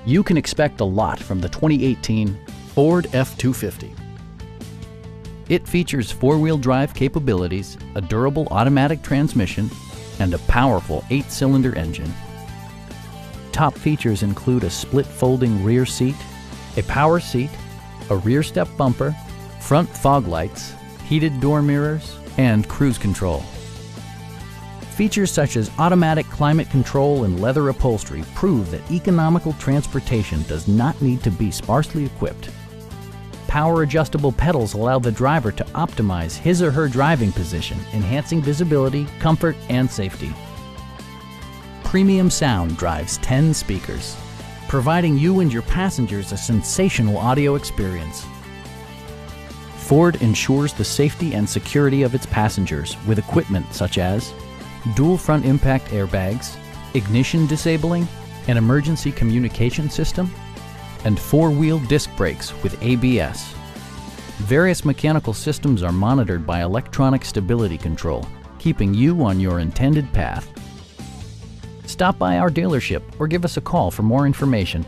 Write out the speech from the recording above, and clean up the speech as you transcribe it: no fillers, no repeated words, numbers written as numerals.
You can expect a lot from the 2018 Ford F-250. It features four-wheel drive capabilities, a durable automatic transmission, and a powerful 8-cylinder engine. Top features include a split folding rear seat, a power seat, a rear step bumper, front fog lights, heated door mirrors, and cruise control. Features such as automatic climate control and leather upholstery prove that economical transportation does not need to be sparsely equipped. Power adjustable pedals allow the driver to optimize his or her driving position, enhancing visibility, comfort, and safety. Premium sound drives 10 speakers, providing you and your passengers a sensational audio experience. Ford ensures the safety and security of its passengers with equipment such as dual front impact airbags, ignition disabling, an emergency communication system, and four-wheel disc brakes with ABS. Various mechanical systems are monitored by electronic stability control, keeping you on your intended path. Stop by our dealership or give us a call for more information.